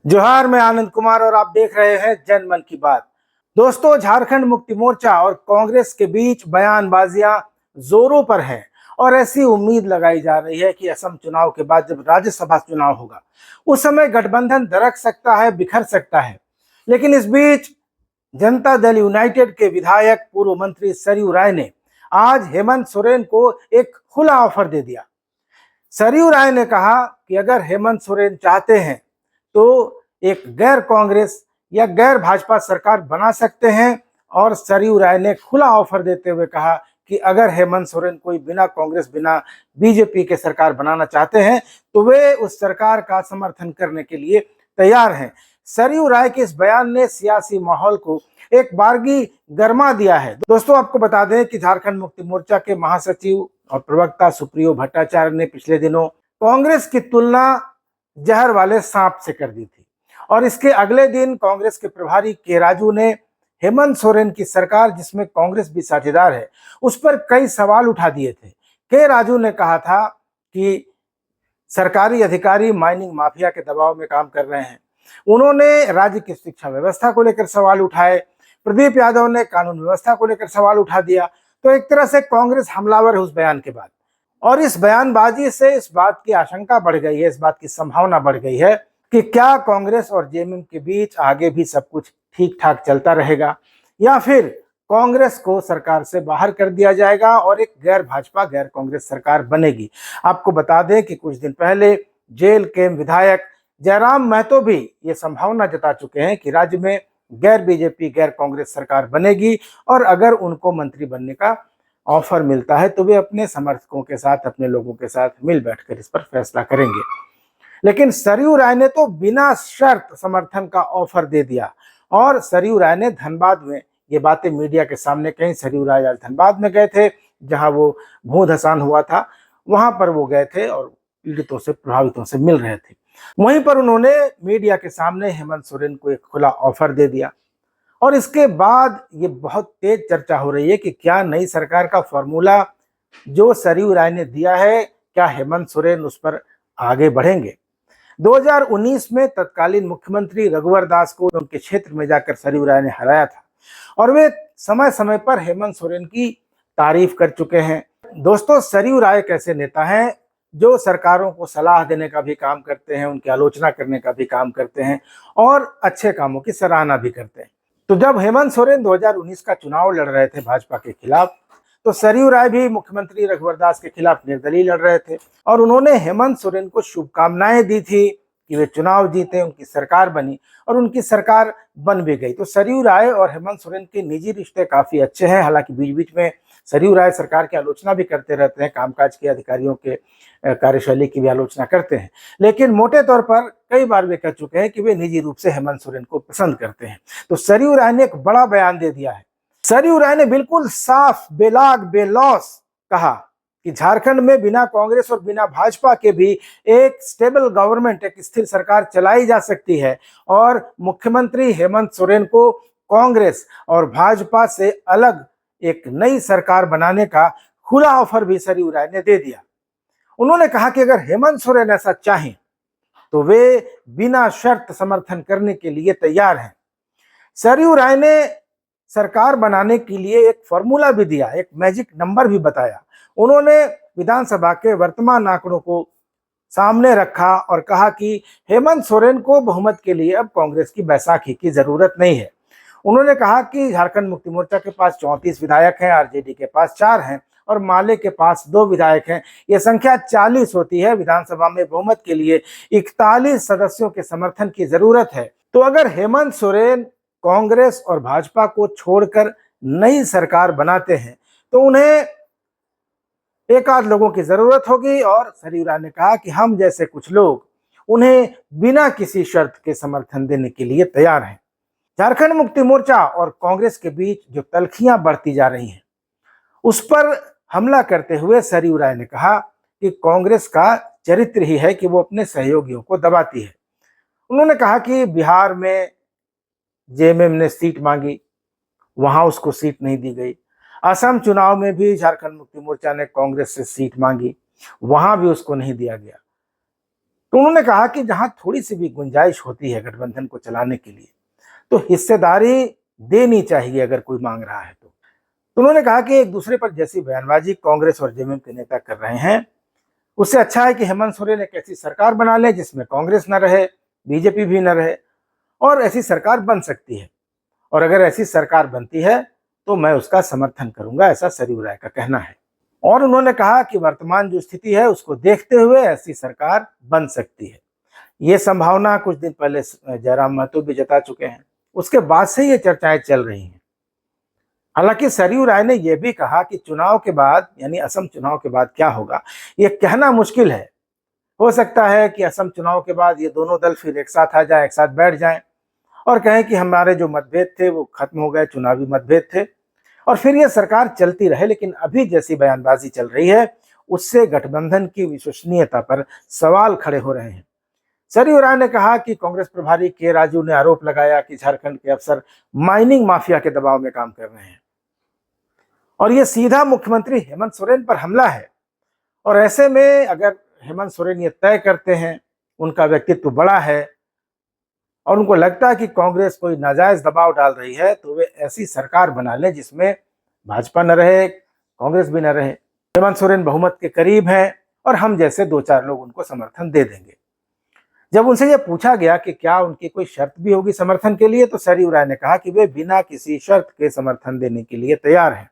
जोहार, मैं आनंद कुमार और आप देख रहे हैं जन मन की बात। दोस्तों, झारखंड मुक्ति मोर्चा और कांग्रेस के बीच बयानबाजियां जोरों पर हैं और ऐसी उम्मीद लगाई जा रही है कि असम चुनाव के बाद जब राज्यसभा चुनाव होगा उस समय गठबंधन दरक सकता है, बिखर सकता है। लेकिन इस बीच जनता दल यूनाइटेड के विधायक पूर्व मंत्री सरयू राय ने आज हेमंत सोरेन को एक खुला ऑफर दे दिया। सरयू राय ने कहा कि अगर हेमंत सोरेन चाहते हैं तो एक गैर कांग्रेस या गैर भाजपा सरकार बना सकते हैं। और सरयू राय ने खुला ऑफर देते हुए कहा कि अगर हेमंत सोरेन कोई बिना कांग्रेस, बिना बीजेपी के सरकार बनाना चाहते हैं तो वे उस सरकार का समर्थन करने के लिए तैयार हैं। सरयू राय के इस बयान ने सियासी माहौल को एक बारगी गर्मा दिया है। दोस्तों, आपको बता दें कि झारखंड मुक्ति मोर्चा के महासचिव और प्रवक्ता सुप्रियो भट्टाचार्य ने पिछले दिनों कांग्रेस की तुलना जहर वाले सांप से कर दी थी और इसके अगले दिन कांग्रेस के प्रभारी के राजू ने हेमंत सोरेन की सरकार, जिसमें कांग्रेस भी साझेदार है, उस पर कई सवाल उठा दिए थे। के राजू ने कहा था कि सरकारी अधिकारी माइनिंग माफिया के दबाव में काम कर रहे हैं। उन्होंने राज्य की शिक्षा व्यवस्था को लेकर सवाल उठाए। प्रदीप यादव ने कानून व्यवस्था को लेकर सवाल उठा दिया। तो एक तरह से कांग्रेस हमलावर है उस बयान के बाद। और इस बयानबाजी से इस बात की आशंका बढ़ गई है, इस बात की संभावना बढ़ गई है कि क्या कांग्रेस और जेएमएम के बीच आगे भी सब कुछ ठीक ठाक चलता रहेगा या फिर कांग्रेस को सरकार से बाहर कर दिया जाएगा और एक गैर भाजपा, गैर कांग्रेस सरकार बनेगी। आपको बता दें कि कुछ दिन पहले जेल के विधायक जयराम महतो भी ये संभावना जता चुके हैं कि राज्य में गैर बीजेपी, गैर कांग्रेस सरकार बनेगी और अगर उनको मंत्री बनने का ऑफर मिलता है तो वे अपने समर्थकों के साथ, अपने लोगों के साथ मिल बैठकर इस पर फैसला करेंगे। लेकिन सरयू राय ने तो बिना शर्त समर्थन का ऑफर दे दिया और सरयू राय ने धनबाद में ये बातें मीडिया के सामने कहीं। सरयू राय आज धनबाद में गए थे जहां वो भू धसान हुआ था, वहां पर वो गए थे और पीड़ितों से, प्रभावितों से मिल रहे थे। वहीं पर उन्होंने मीडिया के सामने हेमंत सोरेन को एक खुला ऑफर दे दिया और इसके बाद ये बहुत तेज चर्चा हो रही है कि क्या नई सरकार का फॉर्मूला जो सरयू राय ने दिया है, क्या हेमंत सोरेन उस पर आगे बढ़ेंगे। 2019 में तत्कालीन मुख्यमंत्री रघुवर दास को उनके क्षेत्र में जाकर सरयू राय ने हराया था और वे समय समय पर हेमंत सोरेन की तारीफ कर चुके हैं। दोस्तों, सरयू राय कैसे नेता हैं जो सरकारों को सलाह देने का भी काम करते हैं, उनकी आलोचना करने का भी काम करते हैं और अच्छे कामों की सराहना भी करते हैं। तो जब हेमंत सोरेन 2019 का चुनाव लड़ रहे थे भाजपा के खिलाफ, तो सरयू राय भी मुख्यमंत्री रघुवर दास के खिलाफ निर्दलीय लड़ रहे थे और उन्होंने हेमंत सोरेन को शुभकामनाएं दी थी कि वे चुनाव जीते, उनकी सरकार बनी और उनकी सरकार बन भी गई। तो सरयू राय और हेमंत सोरेन के निजी रिश्ते काफी अच्छे हैं। हालांकि बीच बीच में सरयू राय सरकार की आलोचना भी करते रहते हैं, कामकाज के अधिकारियों के कार्यशैली की भी आलोचना करते हैं, लेकिन मोटे तौर पर कई बार वे कह चुके हैं कि वे निजी रूप से हेमंत सोरेन को पसंद करते हैं। तो सरयू राय ने एक बड़ा बयान दे दिया है। सरयू राय ने बिल्कुल साफ, बेलाग, बेलौस कहा कि झारखंड में बिना कांग्रेस और बिना भाजपा के भी एक स्टेबल गवर्नमेंट, एक स्थिर सरकार चलाई जा सकती है और मुख्यमंत्री हेमंत सोरेन को कांग्रेस और भाजपा से अलग एक नई सरकार बनाने का खुला ऑफर भी सरयू राय ने दे दिया। उन्होंने कहा कि अगर हेमंत सोरेन ऐसा चाहें तो वे बिना शर्त समर्थन करने के लिए तैयार हैं। सरयू राय ने सरकार बनाने के लिए एक फॉर्मूला भी दिया, एक मैजिक नंबर भी बताया। उन्होंने विधानसभा के वर्तमान आंकड़ों को सामने रखा और कहा कि हेमंत सोरेन को बहुमत के लिए अब कांग्रेस की बैसाखी की जरूरत नहीं है। उन्होंने कहा कि झारखंड मुक्ति मोर्चा के पास 34 विधायक हैं, आरजेडी के पास 4 हैं और माले के पास 2 विधायक हैं। यह संख्या 40 होती है। विधानसभा में बहुमत के लिए 41 सदस्यों के समर्थन की जरूरत है। तो अगर हेमंत सोरेन कांग्रेस और भाजपा को छोड़कर नई सरकार बनाते हैं तो उन्हें एक आध लोगों की जरूरत होगी और सरयू राय ने कहा कि हम जैसे कुछ लोग उन्हें बिना किसी शर्त के समर्थन देने के लिए तैयार हैं। झारखंड मुक्ति मोर्चा और कांग्रेस के बीच जो तल्खियां बढ़ती जा रही हैं उस पर हमला करते हुए सरयू राय ने कहा कि कांग्रेस का चरित्र ही है कि वो अपने सहयोगियों को दबाती है। उन्होंने कहा कि बिहार में जेएमएम ने सीट मांगी, वहां उसको सीट नहीं दी गई। असम चुनाव में भी झारखंड मुक्ति मोर्चा ने कांग्रेस से सीट मांगी, वहां भी उसको नहीं दिया गया। तो उन्होंने कहा कि जहां थोड़ी सी भी गुंजाइश होती है गठबंधन को चलाने के लिए तो हिस्सेदारी देनी चाहिए अगर कोई मांग रहा है तो उन्होंने कहा कि एक दूसरे पर जैसी बयानबाजी कांग्रेस और जेएमएम के नेता कर रहे हैं उससे अच्छा है कि हेमंत सोरेन एक ऐसी सरकार बना ले जिसमें कांग्रेस न रहे, बीजेपी भी न रहे, और ऐसी सरकार बन सकती है। और अगर ऐसी सरकार बनती है तो मैं उसका समर्थन करूंगा, ऐसा सरयू राय का कहना है। और उन्होंने कहा कि वर्तमान जो स्थिति है उसको देखते हुए ऐसी सरकार बन सकती है। ये संभावना कुछ दिन पहले जयराम महतो भी जता चुके हैं, उसके बाद से ये चर्चाएं चल रही हैं। हालांकि सरयू राय ने यह भी कहा कि चुनाव के बाद यानी असम चुनाव के बाद क्या होगा ये कहना मुश्किल है। हो सकता है कि असम चुनाव के बाद ये दोनों दल फिर एक साथ आ जाए, एक साथ बैठ जाएं और कहें कि हमारे जो मतभेद थे वो खत्म हो गए, चुनावी मतभेद थे, और फिर ये सरकार चलती रहे। लेकिन अभी जैसी बयानबाजी चल रही है उससे गठबंधन की विश्वसनीयता पर सवाल खड़े हो रहे हैं। सरयू राय ने कहा कि कांग्रेस प्रभारी के राजू ने आरोप लगाया कि झारखंड के अफसर माइनिंग माफिया के दबाव में काम कर रहे हैं और ये सीधा मुख्यमंत्री हेमंत सोरेन पर हमला है। और ऐसे में अगर हेमंत सोरेन ये तय करते हैं, उनका व्यक्तित्व बड़ा है और उनको लगता है कि कांग्रेस कोई नाजायज दबाव डाल रही है तो वे ऐसी सरकार बना लें जिसमें भाजपा न रहे, कांग्रेस भी न रहे। हेमंत सोरेन बहुमत के करीब हैं और हम जैसे 2-4 लोग उनको समर्थन दे देंगे। जब उनसे यह पूछा गया कि क्या उनकी कोई शर्त भी होगी समर्थन के लिए तो सरयू राय ने कहा कि वे बिना किसी शर्त के समर्थन देने के लिए तैयार हैं,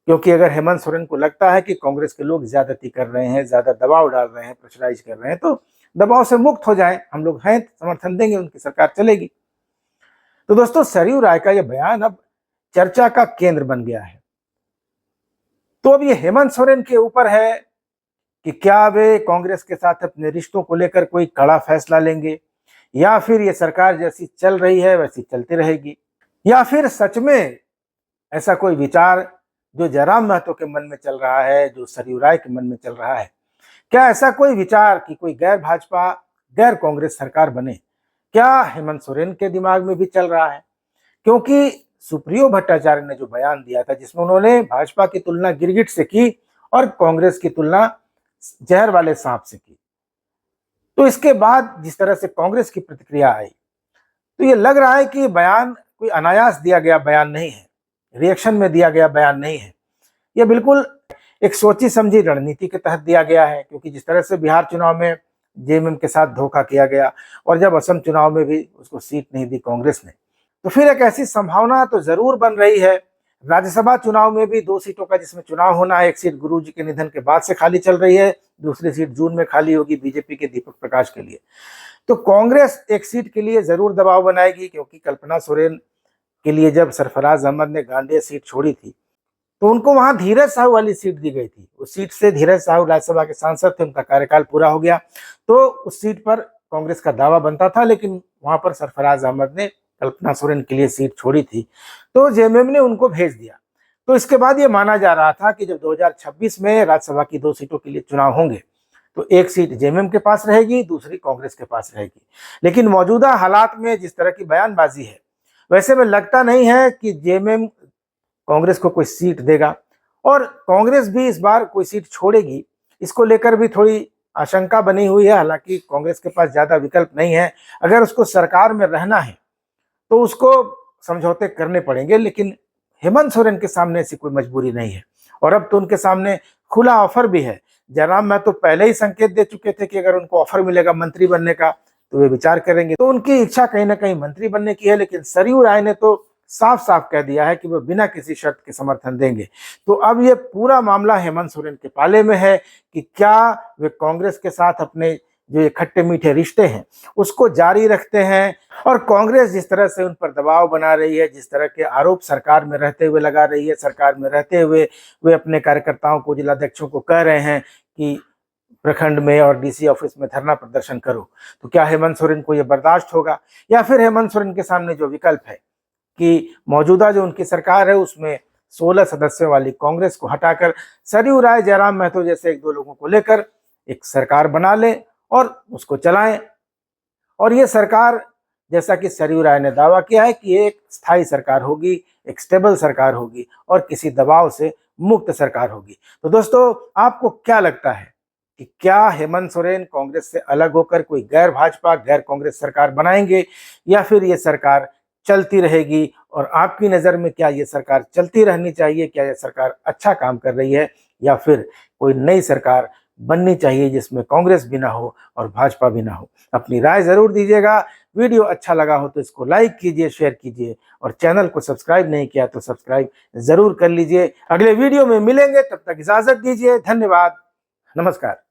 क्योंकि अगर हेमंत सोरेन को लगता है कि कांग्रेस के लोग ज्यादती कर रहे हैं, ज्यादा दबाव डाल रहे हैं, प्रेशराइज कर रहे हैं तो दबाव से मुक्त हो जाएं, हम लोग हैं, समर्थन देंगे, उनकी सरकार चलेगी। तो दोस्तों सरयू राय का यह बयान अब चर्चा का केंद्र बन गया है। तो अब ये हेमंत सोरेन के ऊपर है कि क्या वे कांग्रेस के साथ अपने रिश्तों को लेकर कोई कड़ा फैसला लेंगे या फिर ये सरकार जैसी चल रही है वैसी चलती रहेगी, या फिर सच में ऐसा कोई विचार जो जयराम महतो के मन में चल रहा है, जो सरयू राय के मन में चल रहा है, क्या ऐसा कोई विचार कि कोई गैर भाजपा गैर कांग्रेस सरकार बने, क्या हेमंत सोरेन के दिमाग में भी चल रहा है? क्योंकि सुप्रियो भट्टाचार्य ने जो बयान दिया था जिसमें उन्होंने भाजपा की तुलना गिरगिट से की और कांग्रेस की तुलना जहर वाले सांप से की, तो इसके बाद जिस तरह से कांग्रेस की प्रतिक्रिया आई तो ये लग रहा है कि ये बयान कोई अनायास दिया गया बयान नहीं है, रिएक्शन में दिया गया बयान नहीं है। यह बिल्कुल एक सोची समझी रणनीति के तहत दिया गया है, क्योंकि जिस तरह से बिहार चुनाव में जेएमएम के साथ धोखा किया गया और जब असम चुनाव में भी उसको सीट नहीं दी कांग्रेस ने, तो फिर एक ऐसी संभावना तो जरूर बन रही है। राज्यसभा चुनाव में भी 2 सीटों का जिसमें चुनाव होना है, एक सीट गुरुजी के निधन के बाद से खाली चल रही है, दूसरी सीट जून में खाली होगी बीजेपी के दीपक प्रकाश के लिए। तो कांग्रेस एक सीट के लिए जरूर दबाव बनाएगी, क्योंकि कल्पना सोरेन के लिए जब सरफराज अहमद ने गांडेय सीट छोड़ी थी तो उनको वहां धीरज साहू वाली सीट दी गई थी। उस सीट से धीरज साहू राज्यसभा के सांसद थे, उनका कार्यकाल पूरा हो गया तो उस सीट पर कांग्रेस का दावा बनता था, लेकिन वहां पर सरफराज अहमद ने कल्पना सोरेन के लिए सीट छोड़ी थी तो जेएमएम ने उनको भेज दिया। तो इसके बाद ये माना जा रहा था कि जब 2026 में राज्यसभा की 2 सीटों के लिए चुनाव होंगे तो एक सीट जेएमएम के पास रहेगी, दूसरी कांग्रेस के पास रहेगी। लेकिन मौजूदा हालात में जिस तरह की बयानबाजी है वैसे में लगता नहीं है कि जेएमएम कांग्रेस को कोई सीट देगा और कांग्रेस भी इस बार कोई सीट छोड़ेगी, इसको लेकर भी थोड़ी आशंका बनी हुई है। हालांकि कांग्रेस के पास ज्यादा विकल्प नहीं है, अगर उसको सरकार में रहना है तो उसको समझौते करने पड़ेंगे, लेकिन हेमंत सोरेन के सामने ऐसी कोई मजबूरी नहीं है और अब तो उनके सामने खुला ऑफर भी है। जयराम महतो पहले ही संकेत दे चुके थे कि अगर उनको ऑफर मिलेगा मंत्री बनने का तो वे विचार करेंगे, तो उनकी इच्छा कहीं ना कहीं मंत्री बनने की है। लेकिन सरयू राय ने तो साफ साफ कह दिया है कि वो बिना किसी शर्त के समर्थन देंगे। तो अब ये पूरा मामला हेमंत सोरेन के पाले में है कि क्या वे कांग्रेस के साथ अपने जो ये खट्टे मीठे रिश्ते हैं उसको जारी रखते हैं, और कांग्रेस जिस तरह से उन पर दबाव बना रही है, जिस तरह के आरोप सरकार में रहते हुए लगा रही है, सरकार में रहते हुए वे अपने कार्यकर्ताओं को, जिलाध्यक्षों को कह रहे हैं कि प्रखंड में और डीसी ऑफिस में धरना प्रदर्शन करो, तो क्या हेमंत सोरेन को यह बर्दाश्त होगा? या फिर हेमंत सोरेन के सामने जो विकल्प है कि मौजूदा जो उनकी सरकार है उसमें 16 सदस्यों वाली कांग्रेस को हटाकर सरयू राय, जयराम महतो जैसे 1-2 लोगों को लेकर एक सरकार बना ले और उसको चलाएं। और ये सरकार, जैसा कि सरयू राय ने दावा किया है कि एक स्थायी सरकार होगी, एक स्टेबल सरकार होगी और किसी दबाव से मुक्त सरकार होगी। तो दोस्तों आपको क्या लगता है कि क्या हेमंत सोरेन कांग्रेस से अलग होकर कोई गैर भाजपा गैर कांग्रेस सरकार बनाएंगे या फिर ये सरकार चलती रहेगी। और आपकी नज़र में क्या ये सरकार चलती रहनी चाहिए, क्या ये सरकार अच्छा काम कर रही है, या फिर कोई नई सरकार बननी चाहिए जिसमें कांग्रेस भी ना हो और भाजपा भी ना हो। अपनी राय जरूर दीजिएगा। वीडियो अच्छा लगा हो तो इसको लाइक कीजिए, शेयर कीजिए, और चैनल को सब्सक्राइब नहीं किया तो सब्सक्राइब जरूर कर लीजिए। अगले वीडियो में मिलेंगे, तब तक इजाजत दीजिए। धन्यवाद, नमस्कार।